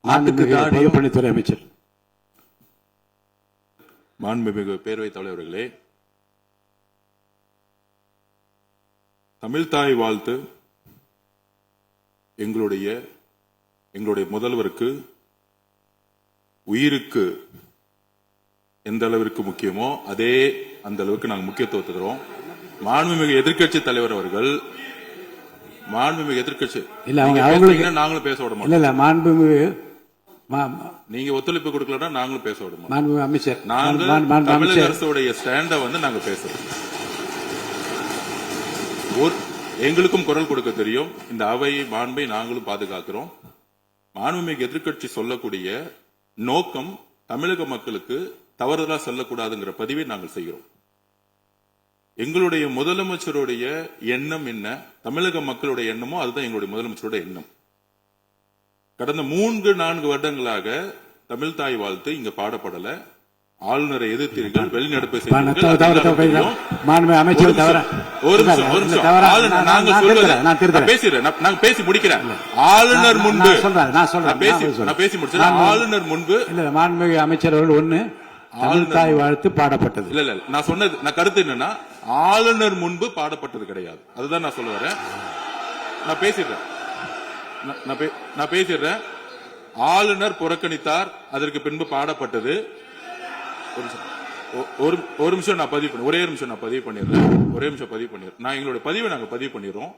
பொதுப்பணித்துறை அமைச்சர். மாண்புமிகு பேரவைத் தலைவர்களே, தமிழ்தாய் வாழ்த்து எங்களுடைய முதல்வருக்கு உயிருக்கு எந்த அளவிற்கு முக்கியமோ அதே அந்த அளவுக்கு நாங்கள் முக்கியத்துவத்தை தருவோம். மாண்புமிகு எதிர்க்கட்சி தலைவர் அவர்கள் எதிர்க்கட்சி நாங்களும் பேச விட மாட்டோம். மாண்புமிகு நீங்க ஒத்துழைப்பு கொடுக்கலன்னா நாங்களும் பேச விட மாட்டோம். மாண்புமிகு அமைச்சர், நாங்கள் தமிழக அரசுடைய ஸ்டாண்ட நாங்க பேசுறோம். எங்களுக்கும் குரல் கொடுக்க தெரியும். இந்த அவை மாண்பை நாங்களும் பாதுகாக்கிறோம். மாண்புமிகு எதிர்க்கட்சி சொல்லக்கூடிய நோக்கம் தமிழக மக்களுக்கு தவறுதலா சொல்லக்கூடாதுங்கிற பதிவை நாங்கள் செய்கிறோம். எங்களுடைய முதலமைச்சருடைய எண்ணம் என்ன, தமிழக மக்களுடைய எண்ணமோ அதுதான் எங்களுடைய முதலமைச்சருடைய எண்ணம். கடந்த 3-4 வருடங்களாக தமிழ்தாய் வாழ்த்து இங்க பாடப்படல. ஆளுநரை எதிர்த்தீர்கள், வெளிநடப்பு பேசி முடிக்கிறேன். ஆளுநர் முன்பு ஆளுநர் முன்பு மாண்புமிகு அமைச்சர் அவர்கள் ஒண்ணு தமிழ்தாய் வாழ்த்து பாடப்பட்டது. இல்ல நான் சொன்னது, நான் கருத்து என்னன்னா ஆளுநர் முன்பு பாடப்பட்டது கிடையாது. அதுதான் நான் சொல்ல வரேன். நான் பேசிடுறேன். ஆளுநர் புறக்கணித்தார், அதற்கு பின்பு பாடப்பட்டது. ஒரு நிமிஷம் நான் பதிவு பண்ணி ஒரே நிமிஷம் நான் பதிவு பண்ணிடுறேன். நான் எங்களுடைய பதிவை நாங்க பதிவு பண்ணிடுறோம்.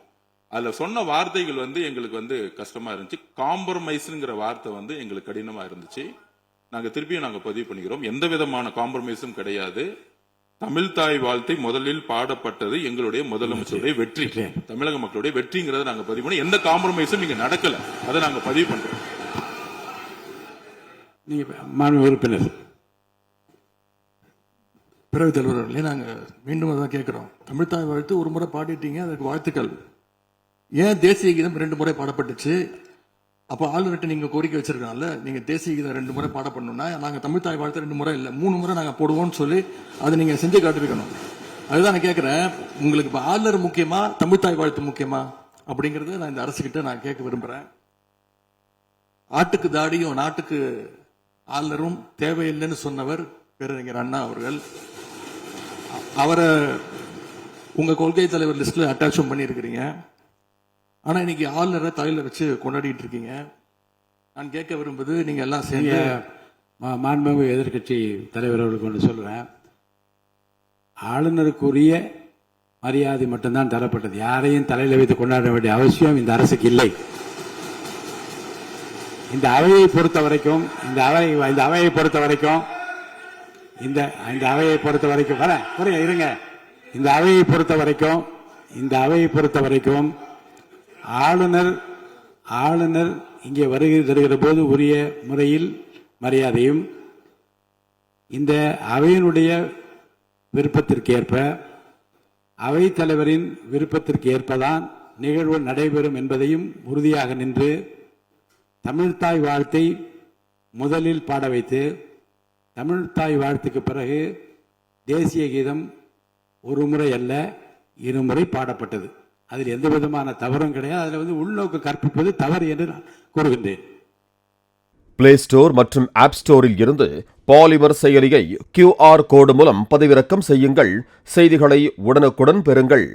அதுல சொன்ன வார்த்தைகள் எங்களுக்கு கஷ்டமா இருந்துச்சு. காம்ப்ரமைஸ்ங்கிற வார்த்தை எங்களுக்கு கடினமா இருந்துச்சு. நாங்க திருப்பியும் நாங்க பதிவு பண்ணிக்கிறோம். எந்த விதமான காம்ப்ரமைஸும் கிடையாது. தமிழ்தாய் வாழ்த்தை முதலில் பாடப்பட்டது எங்களுடைய முதலமைச்சருடைய வெற்றி, தமிழக மக்களுடைய வெற்றிங்கிறத நாங்க பதிவு பண்ணி எந்த காம்ப்ரமைஸும் இங்க நடக்கல. அதை நாங்க பதிவு பண்றோம். உறுப்பினர் பேரவைத் தலைவர்களே, நாங்கள் மீண்டும் அதான் கேட்குறோம். தமிழ்தாய் வாழ்த்து ஒரு முறை பாடிட்டீங்க, அதுக்கு வாழ்த்துக்கள். ஏன் தேசிய கீதம் 2 முறை பாடப்பட்டுச்சு? அப்போ ஆளுநர்கிட்ட நீங்கள் கோரிக்கை வச்சிருக்கனால நீங்கள் தேசிய கீதம் 2 முறை பாடப்படணும்னா நாங்கள் தமிழ்தாய் வாழ்த்து 2 முறை இல்லை 3 முறை நாங்கள் போடுவோம்னு சொல்லி அதை நீங்கள் செஞ்சு காட்டிருக்கணும். அதுதான் நான் கேட்குறேன். உங்களுக்கு இப்போ ஆளுநர் முக்கியமா, தமிழ்தாய் வாழ்த்து முக்கியமா அப்படிங்கிறத நான் இந்த அரசுகிட்ட நான் கேட்க விரும்புகிறேன். ஆட்டுக்கு தாடியும் நாட்டுக்கு ஆளுநரும் தேவையில்லைன்னு சொன்னவர் பேரறிஞர் அண்ணா அவர்கள். அவரை உங்க கொள்கை தலைவர் லிஸ்ட்ல அட்டாச்சும் பண்ணியிருக்கிறீங்க. ஆனா இன்னைக்கு ஆளுநரை தலையில வச்சு கொண்டாடிட்டு இருக்கீங்க. நான் கேட்க விரும்புவது, நீங்க எல்லாம் சேர்ந்து மாண்புமிகு எதிர்கட்சி தலைவர் அவர்களுக்கு ஒன்று சொல்றேன். ஆளுநருக்குரிய மரியாதை மட்டும்தான் தரப்பட்டது. யாரையும் தலையில வைத்து கொண்டாட வேண்டிய அவசியம் இந்த அரசுக்கு இல்லை. இந்த அவையை பொறுத்த வரைக்கும் இந்த அவையை பொறுத்த வரைக்கும் ஆளுநர் இங்கே வருகை தருகிற போது உரிய முறையில் மரியாதையும், இந்த அவையினுடைய விருப்பத்திற்கேற்ப அவைத் தலைவரின் விருப்பத்திற்கு ஏற்பதான் நிகழ்வு நடைபெறும் என்பதையும் உறுதியாக நின்று தமிழ்தாய் வாழ்த்தை முதலில் பாட வைத்து, தமிழ்தாய் வாழ்த்துக்கு பிறகு தேசிய கீதம் 1 முறை அல்ல 2 முறை பாடப்பட்டது. அதில் எந்த விதமான தவறும் கிடையாது. அதில் உள்நோக்கு கற்பிப்பது தவறு என்று நான் கூறுகின்றேன். பிளே ஸ்டோர் மற்றும் ஆப் ஸ்டோரில் இருந்து பாலிமர் செயலியை QR கோடு மூலம் பதிவிறக்கம் செய்யுங்கள். செய்திகளை உடனுக்குடன் பெறுங்கள்.